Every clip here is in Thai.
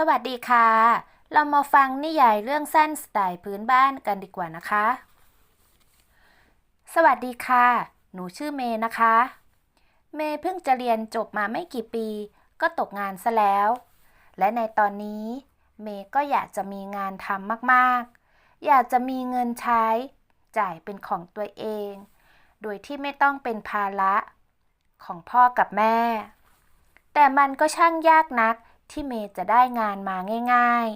สวัสดีค่ะ เรามาฟังนิยายเรื่องสั้นสไตล์พื้นบ้านกันดีกว่านะคะ สวัสดีค่ะ หนูชื่อเมย์นะคะ เมย์เพิ่งจะเรียนจบมาไม่กี่ปี ก็ตกงานซะแล้ว และในตอนนี้เมย์ก็อยากจะมีงานทำมากๆ อยากจะมีเงินใช้จ่ายเป็นของตัวเอง โดยที่ไม่ต้องเป็นภาระของพ่อกับแม่ แต่มันก็ช่างยากนักที่เมย์จะได้งานมาง่าย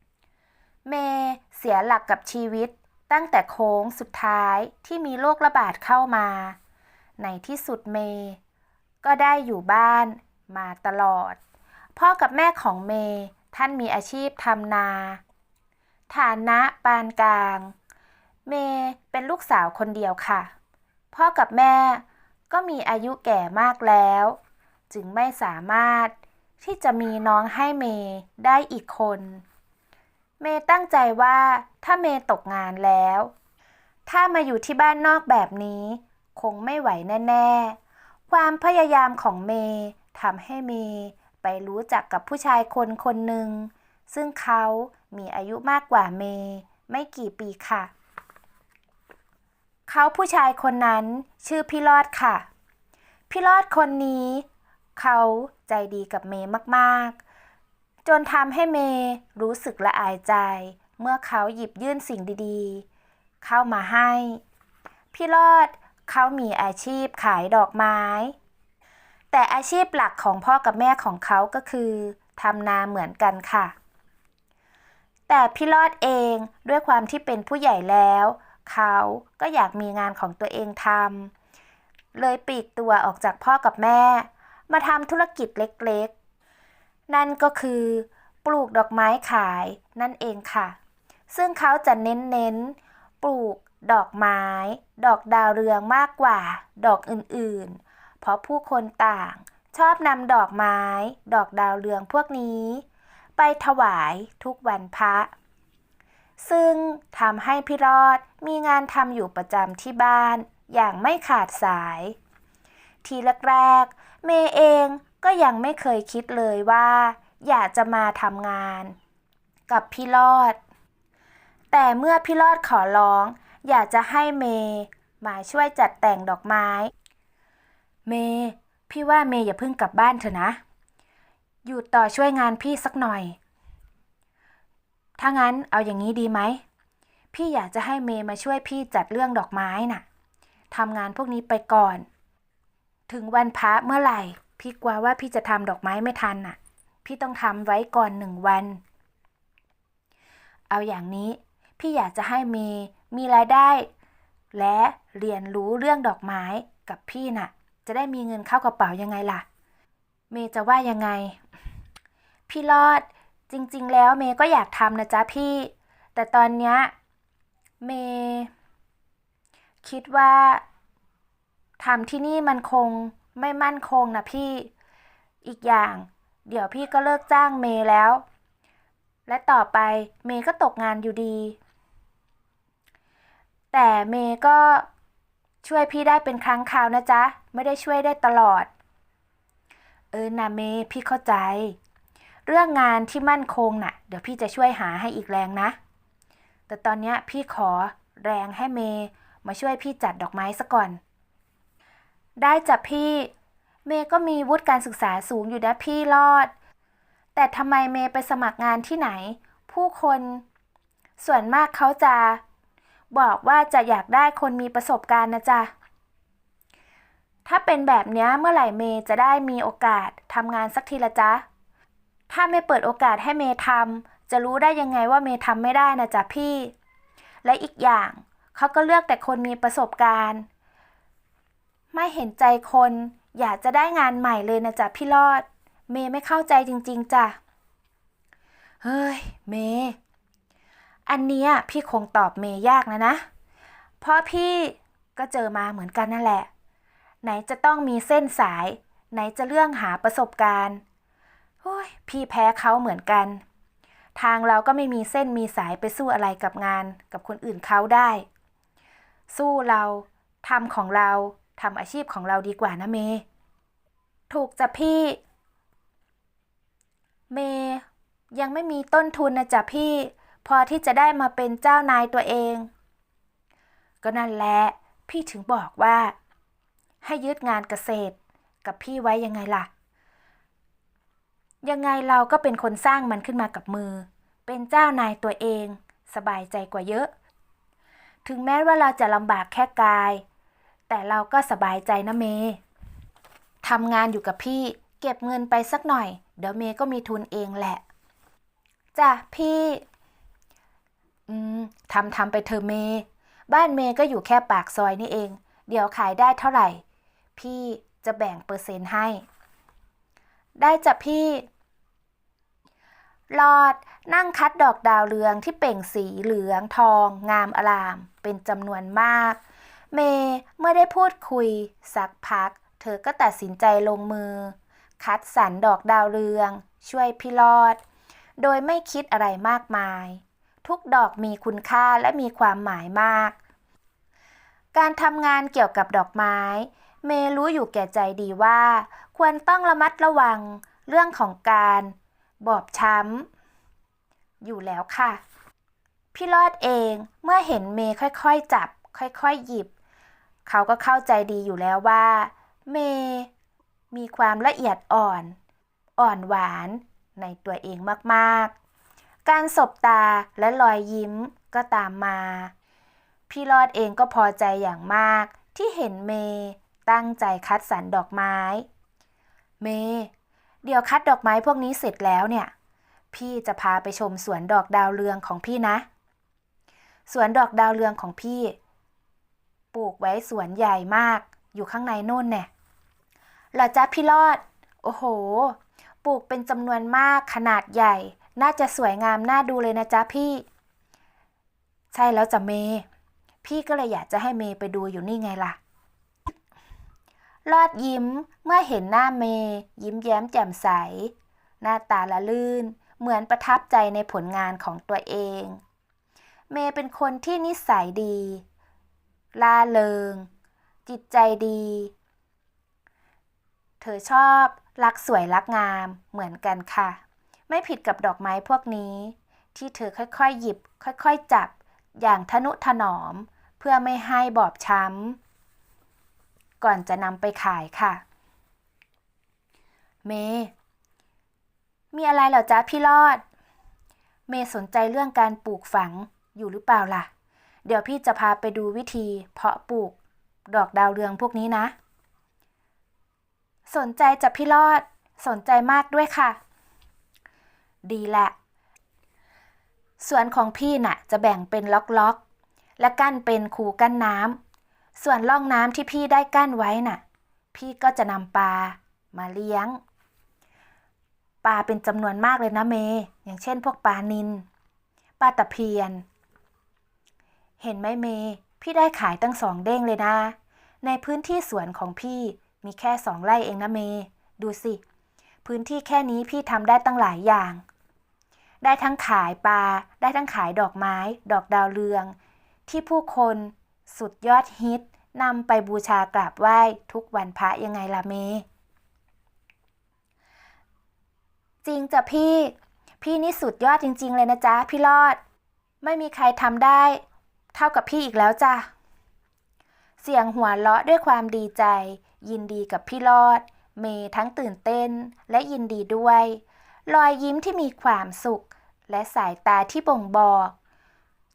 ๆ เมย์เสียหลักกับชีวิตตั้งแต่โค้งสุดท้ายที่มีโรคระบาดเข้ามา ในที่สุดเมย์ก็ได้อยู่บ้านมาตลอด พ่อกับแม่ของเมย์ท่านมีอาชีพทำนา ฐานะปานกลาง เมย์เป็นลูกสาวคนเดียวค่ะ พ่อกับแม่ก็มีอายุแก่มากแล้ว จึงไม่สามารถที่จะมีน้องให้เมย์ได้อีกคน เมย์ตั้งใจว่าถ้าเมย์ตกงานแล้ว ถ้ามาอยู่ที่บ้านนอกแบบนี้คงไม่ไหวแน่ๆ ความพยายามของเมย์ทำให้เมย์ไปรู้จักกับผู้ชายคนหนึ่งซึ่งเขามีอายุมากกว่าเมย์ไม่กี่ปีค่ะ เขาผู้ชายคนนั้นชื่อพี่รอดค่ะ พี่รอดคนนี้เขาใจดีกับเมย์มากๆ จนทำให้เมย์รู้สึกละอายใจเมื่อเขาหยิบยื่นสิ่งดีๆเข้ามาให้ พี่รอดเขามีอาชีพขายดอกไม้ แต่อาชีพหลักของพ่อกับแม่ของเขาก็คือทำนาเหมือนกันค่ะ แต่พี่รอดเองด้วยความที่เป็นผู้ใหญ่แล้วเขาก็อยากมีงานของตัวเองทำเลยปลีกตัวออกจากพ่อกับแม่มาทำธุรกิจเล็กๆนั่นก็คือปลูกดอกไม้ขายนั่นเองค่ะซึ่งเขาจะเน้นปลูกดอกไม้ดอกดาวเรืองมากกว่าดอกอื่นๆเพราะผู้คนต่างชอบนำดอกไม้ดอกดาวเรืองพวกนี้ไปถวายทุกวันพระซึ่งทำให้พี่รอดมีงานทำอยู่ประจำที่บ้านอย่างไม่ขาดสายทีแรกๆเมย์เองก็ยังไม่เคยคิดเลยว่าอยากจะมาทำงานกับพี่รอดแต่เมื่อพี่รอดขอร้องอยากจะให้เมย์มาช่วยจัดแต่งดอกไม้เมย์พี่ว่าเมย์อย่าเพิ่งกลับบ้านเถอะนะอยู่ต่อช่วยงานพี่สักหน่อยถ้างั้นเอาอย่างนี้ดีไหมพี่อยากจะให้เมย์มาช่วยพี่จัดเรื่องดอกไม้น่ะทำงานพวกนี้ไปก่อนถึงวันพระเมื่อไหร่พี่กลัวว่าพี่จะทำดอกไม้ไม่ทันน่ะพี่ต้องทำไว้ก่อน1 วันเอาอย่างนี้พี่อยากจะให้เมย์มีรายได้และเรียนรู้เรื่องดอกไม้กับพี่น่ะจะได้มีเงินเข้ากระเป๋ายังไงล่ะเมย์จะว่ายังไงพี่รอดจริงๆแล้วเมย์ก็อยากทำนะจ๊ะพี่แต่ตอนเนี้ยเมย์คิดว่าทำที่นี่มันคงไม่มั่นคงนะพี่อีกอย่างเดี๋ยวพี่ก็เลิกจ้างเมย์แล้วและต่อไปเมย์ก็ตกงานอยู่ดีแต่เมย์ก็ช่วยพี่ได้เป็นครั้งคราวนะจ๊ะไม่ได้ช่วยได้ตลอดนะเมย์พี่เข้าใจเรื่องงานที่มั่นคงน่ะเดี๋ยวพี่จะช่วยหาให้อีกแรงนะแต่ตอนเนี้ยพี่ขอแรงให้เมย์มาช่วยพี่จัดดอกไม้ซะก่อนได้จ้ะพี่เมย์ก็มีวุฒิการศึกษาสูงอยู่นะพี่รอดแต่ทำไมเมย์ไปสมัครงานที่ไหนผู้คนส่วนมากเขาจะบอกว่าจะอยากได้คนมีประสบการณ์นะจ๊ะถ้าเป็นแบบนี้เมื่อไหร่เมย์จะได้มีโอกาสทำงานสักทีละจ๊ะถ้าไม่เปิดโอกาสให้เมย์ทำจะรู้ได้ยังไงว่าเมย์ทำไม่ได้นะจ๊ะพี่และอีกอย่างเขาก็เลือกแต่คนมีประสบการณ์ไม่เห็นใจคนอยากจะได้งานใหม่เลยนะจ๊ะพี่รอดเมย์ไม่เข้าใจจริงๆจ้ะเฮ้ยเมย์อันเนี้ยพี่คงตอบเมย์ยากนะเพราะพี่ก็เจอมาเหมือนกันนั่นแหละไหนจะต้องมีเส้นสายไหนจะเรื่องหาประสบการณ์โอ้ยพี่แพ้เขาเหมือนกันทางเราก็ไม่มีเส้นมีสายไปสู้อะไรกับงานกับคนอื่นเขาได้สู้เราทำของเราทำอาชีพของเราดีกว่านะเมย์ถูกจ้ะพี่เม ยังไม่มีต้นทุนนะจ๊ะพี่พอที่จะได้มาเป็นเจ้านายตัวเองก็นั่นแหละพี่ถึงบอกว่าให้ยึดงานเกษตรกับพี่ไว้ยังไงล่ะยังไงเราก็เป็นคนสร้างมันขึ้นมากับมือเป็นเจ้านายตัวเองสบายใจกว่าเยอะถึงแม้ว่าเราจะลำบากแค่กายแต่เราก็สบายใจนะเมย์ทำงานอยู่กับพี่เก็บเงินไปสักหน่อยเดี๋ยวเมย์ก็มีทุนเองแหละจ้ะพี่ทำไปเธอะเมย์บ้านเมย์ก็อยู่แค่ปากซอยนี่เองเดี๋ยวขายได้เท่าไหร่พี่จะแบ่งเปอร์เซ็นต์ให้ได้จ้ะพี่หลอดนั่งคัดดอกดาวเรืองที่เปล่งสีเหลืองทองงามอลามเป็นจำนวนมากเมย์เมื่อได้พูดคุยสักพักเธอก็ตัดสินใจลงมือคัดสรรดอกดาวเรืองช่วยพี่หลอดโดยไม่คิดอะไรมากมายทุกดอกมีคุณค่าและมีความหมายมากการทำงานเกี่ยวกับดอกไม้เมย์รู้อยู่แก่ใจดีว่าควรต้องระมัดระวังเรื่องของการบอบช้ำอยู่แล้วค่ะพี่รอดเองเมื่อเห็นเมย์ค่อยๆจับค่อยๆหยิบเขาก็เข้าใจดีอยู่แล้วว่าเมย์มีความละเอียดอ่อนหวานในตัวเองมากๆการสบตาและรอยยิ้มก็ตามมาพี่รอดเองก็พอใจอย่างมากที่เห็นเมย์ตั้งใจคัดสรรดอกไม้เมย์เดี๋ยวคัดดอกไม้พวกนี้เสร็จแล้วเนี่ยพี่จะพาไปชมสวนดอกดาวเรืองของพี่นะสวนดอกดาวเรืองของพี่ปลูกไว้สวนใหญ่มากอยู่ข้างในโน่นเนี่ยเหรอจ๊ะพี่รอดโอ้โหปลูกเป็นจำนวนมากขนาดใหญ่น่าจะสวยงามน่าดูเลยนะจ๊ะพี่ใช่แล้วจ้ะเมย์พี่ก็เลยอยากจะให้เมย์ไปดูอยู่นี่ไงล่ะรอดยิ้มเมื่อเห็นหน้าเมย์ยิ้มแย้มแจ่มใสหน้าตาละลื่นเหมือนประทับใจในผลงานของตัวเองเมย์เป็นคนที่นิสัยดีล่าเริงจิตใจดีเธอชอบรักสวยรักงามเหมือนกันค่ะไม่ผิดกับดอกไม้พวกนี้ที่เธอค่อยๆหยิบค่อยๆจับอย่างทนุถนอมเพื่อไม่ให้บอบช้ำก่อนจะนำไปขายค่ะเมย์มีอะไรเหรอจ๊ะพี่รอดเมย์สนใจเรื่องการปลูกฝังอยู่หรือเปล่าล่ะเดี๋ยวพี่จะพาไปดูวิธีเพาะปลูกดอกดาวเรืองพวกนี้นะสนใจจ้ะพี่รอดสนใจมากด้วยค่ะดีแหละสวนของพี่น่ะจะแบ่งเป็นล็อกๆและกั้นเป็นคูกั้นน้ำส่วนร่องน้ำที่พี่ได้กั้นไว้น่ะพี่ก็จะนำปลามาเลี้ยงปลาเป็นจำนวนมากเลยนะเมย์อย่างเช่นพวกปลานิลปลาตะเพียนเห็นไหมเมย์พี่ได้ขายตั้ง2 เด้งเลยนะในพื้นที่สวนของพี่มีแค่2 ไร่เองนะเมย์ดูสิพื้นที่แค่นี้พี่ทำได้ตั้งหลายอย่างได้ทั้งขายปลาได้ทั้งขายดอกไม้ดอกดาวเรืองที่ผู้คนสุดยอดฮิตนำไปบูชากราบไหว้ทุกวันพระยังไงล่ะเมย์จริงจ้ะพี่นี่สุดยอดจริงๆเลยนะจ๊ะพี่รอดไม่มีใครทำได้เท่ากับพี่อีกแล้วจ้ะเสียงหัวเราะด้วยความดีใจยินดีกับพี่รอดเมย์ทั้งตื่นเต้นและยินดีด้วยรอยยิ้มที่มีความสุขและสายตาที่บ่งบอก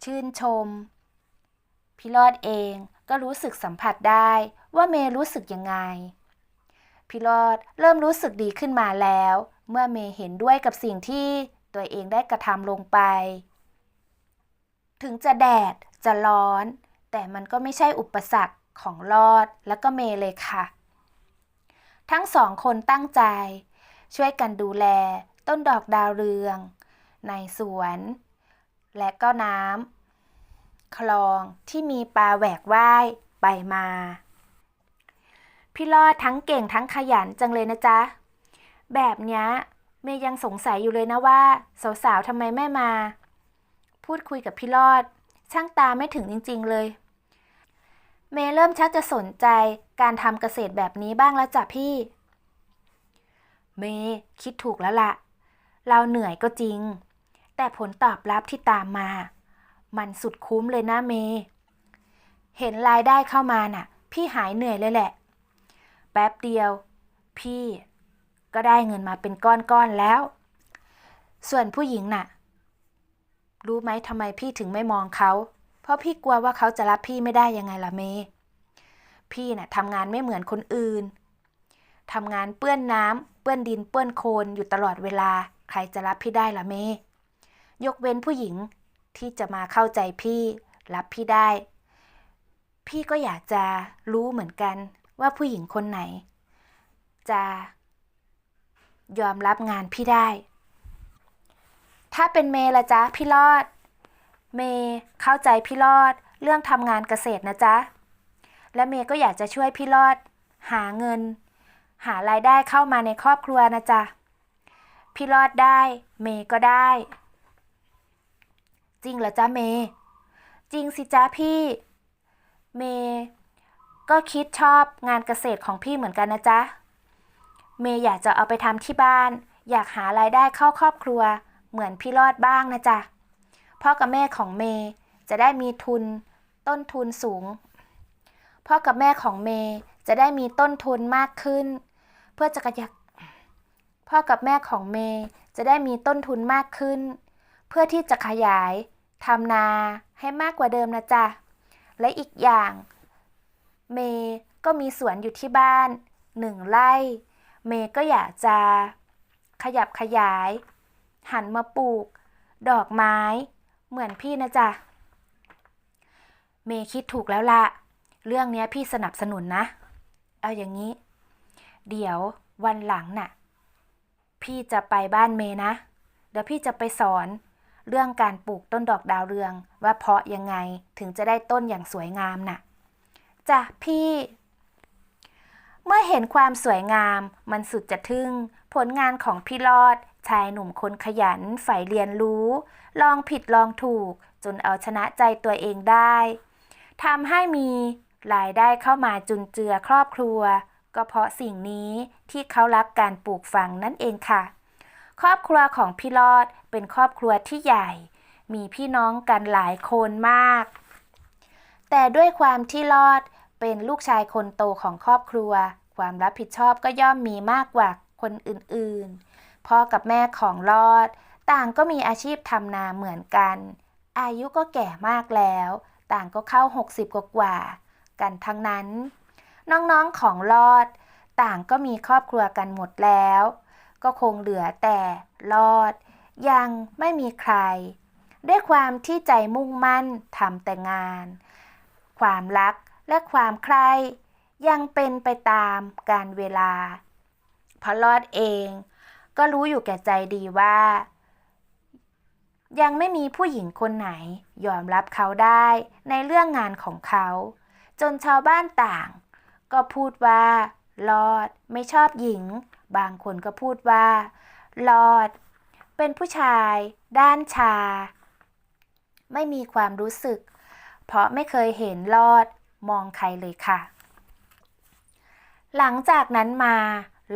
ชื่นชมพี่รอดเองก็รู้สึกสัมผัสได้ว่าเมย์รู้สึกยังไงพี่รอดเริ่มรู้สึกดีขึ้นมาแล้วเมื่อเมย์เห็นด้วยกับสิ่งที่ตัวเองได้กระทำลงไปถึงจะแดดจะร้อนแต่มันก็ไม่ใช่อุปสรรคของรอดและก็เมย์เลยค่ะทั้ง2 คนตั้งใจช่วยกันดูแลต้นดอกดาวเรืองในสวนและก็น้ำคลองที่มีปลาแหวกว่ายไปมาพี่รอดทั้งเก่งทั้งขยันจังเลยนะจ๊ะแบบเนี้ยเมย์ยังสงสัยอยู่เลยนะว่าสาวๆทำไมไม่มาพูดคุยกับพี่รอดช่างตาไม่ถึงจริงๆเลยเมย์เริ่มชักจะสนใจการทำเกษตรแบบนี้บ้างแล้วจ้ะพี่เมย์คิดถูกแล้วล่ะ เราเหนื่อยก็จริงแต่ผลตอบรับที่ตามมามันสุดคุ้มเลยนะเมย์เห็นรายได้เข้ามาน่ะพี่หายเหนื่อยเลยแหละแป๊บเดียวพี่ก็ได้เงินมาเป็นก้อนๆแล้วส่วนผู้หญิงน่ะรู้ไหมทำไมพี่ถึงไม่มองเขาเพราะพี่กลัวว่าเขาจะรับพี่ไม่ได้ยังไงล่ะเมย์พี่น่ะทำงานไม่เหมือนคนอื่นทำงานเปื้อนน้ำเปื้อนดินเปื้อนโคลนอยู่ตลอดเวลาใครจะรับพี่ได้ล่ะเมย์ยกเว้นผู้หญิงที่จะมาเข้าใจพี่รับพี่ได้พี่ก็อยากจะรู้เหมือนกันว่าผู้หญิงคนไหนจะยอมรับงานพี่ได้ถ้าเป็นเมย์ล่ะจ๊ะพี่รอดเมย์เข้าใจพี่รอดเรื่องทำงานเกษตรนะจ๊ะและเมย์ก็อยากจะช่วยพี่รอดหาเงินหารายได้เข้ามาในครอบครัวนะจ๊ะพี่รอดได้เมย์ก็ได้จริงเหรอจ๊ะเมย์จริงสิจ๊ะพี่เมย์ก็คิดชอบงานเกษตรของพี่เหมือนกันนะจ๊ะเมย์อยากจะเอาไปทำที่บ้านอยากหารายได้เข้าครอบครัวเหมือนพี่รอดบ้างนะจ๊ะพ่อกับแม่ของเมย์จะได้มีทุนต้นทุนสูงพ่อกับแม่ของเมย์จะได้มีต้นทุนมากขึ้นเพื่อจะขยับพ่อกับแม่ของเมย์จะได้มีต้นทุนมากขึ้นเพื่อที่จะขยายทำนาให้มากกว่าเดิมนะจ๊ะและอีกอย่างเมย์ก็มีสวนอยู่ที่บ้าน1 ไร่เมย์ก็อยากจะขยับขยายหันมาปลูกดอกไม้เหมือนพี่นะจ๊ะเมย์คิดถูกแล้วล่ะเรื่องนี้พี่สนับสนุนนะเอาอย่างนี้เดี๋ยววันหลังน่ะพี่จะไปบ้านเมย์นะเดี๋ยวพี่จะไปสอนเรื่องการปลูกต้นดอกดาวเรืองว่าเพาะยังไงถึงจะได้ต้นอย่างสวยงามน่ะจ้ะพี่เมื่อเห็นความสวยงามมันสุดจะทึ่งผลงานของพี่รอดชายหนุ่มคนขยันใฝ่เรียนรู้ลองผิดลองถูกจนเอาชนะใจตัวเองได้ทำให้มีรายได้เข้ามาจุนเจือครอบครัวก็เพราะสิ่งนี้ที่เขารักการปลูกฝังนั่นเองค่ะครอบครัวของพี่รอดเป็นครอบครัวที่ใหญ่มีพี่น้องกันหลายคนมากแต่ด้วยความที่รอดเป็นลูกชายคนโตของครอบครัวความรับผิดชอบก็ย่อมมีมากกว่าคนอื่นๆพ่อกับแม่ของรอดต่างก็มีอาชีพทำนาเหมือนกันอายุก็แก่มากแล้วต่างก็เข้า60กว่ากันทั้งนั้นน้องๆของรอดต่างก็มีครอบครัวกันหมดแล้วก็คงเหลือแต่รอดยังไม่มีใครด้วยความที่ใจมุ่งมั่นทำแต่งานความรักและความใคร่ยังเป็นไปตามกาลเวลาเพราะรอดเองก็รู้อยู่แก่ใจดีว่ายังไม่มีผู้หญิงคนไหนยอมรับเขาได้ในเรื่องงานของเขาจนชาวบ้านต่างก็พูดว่ารอดไม่ชอบหญิงบางคนก็พูดว่ารอดเป็นผู้ชายด้านชาไม่มีความรู้สึกเพราะไม่เคยเห็นรอดมองใครเลยค่ะหลังจากนั้นมา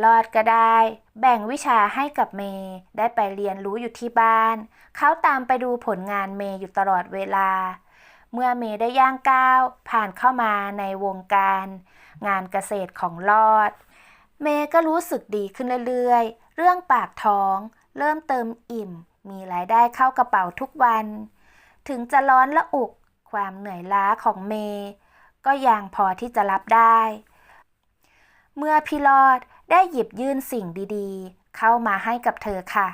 รอดก็ได้แบ่งวิชาให้กับเมย์ได้ไปเรียนรู้อยู่ที่บ้านเขาตามไปดูผลงานเมย์อยู่ตลอดเวลาเมื่อเมย์ได้ย่างก้าวผ่านเข้ามาในวงการงานเกษตรของรอดเมย์ก็รู้สึกดีขึ้นเรื่อยๆเรื่องปากท้องเริ่มเติมอิ่มมีรายได้เข้ากระเป๋าทุกวันถึงจะร้อนละอุกความเหนื่อยล้าของเมย์ก็ยังพอที่จะรับได้เมื่อพี่รอดได้หยิบยื่นสิ่งดีๆเข้ามาให้กับเธอค่ะ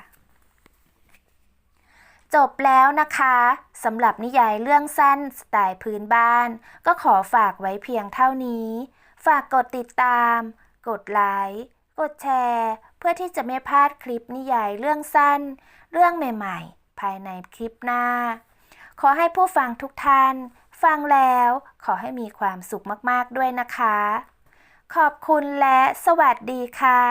จบแล้วนะคะสำหรับนิยายเรื่องสั้นสไตล์พื้นบ้านก็ขอฝากไว้เพียงเท่านี้ฝากกดติดตามกดไลค์กดแชร์เพื่อที่จะไม่พลาดคลิปนิยายเรื่องสั้นเรื่องใหม่ๆภายในคลิปหน้าขอให้ผู้ฟังทุกท่านฟังแล้วขอให้มีความสุขมากๆด้วยนะคะขอบคุณและสวัสดีค่ะ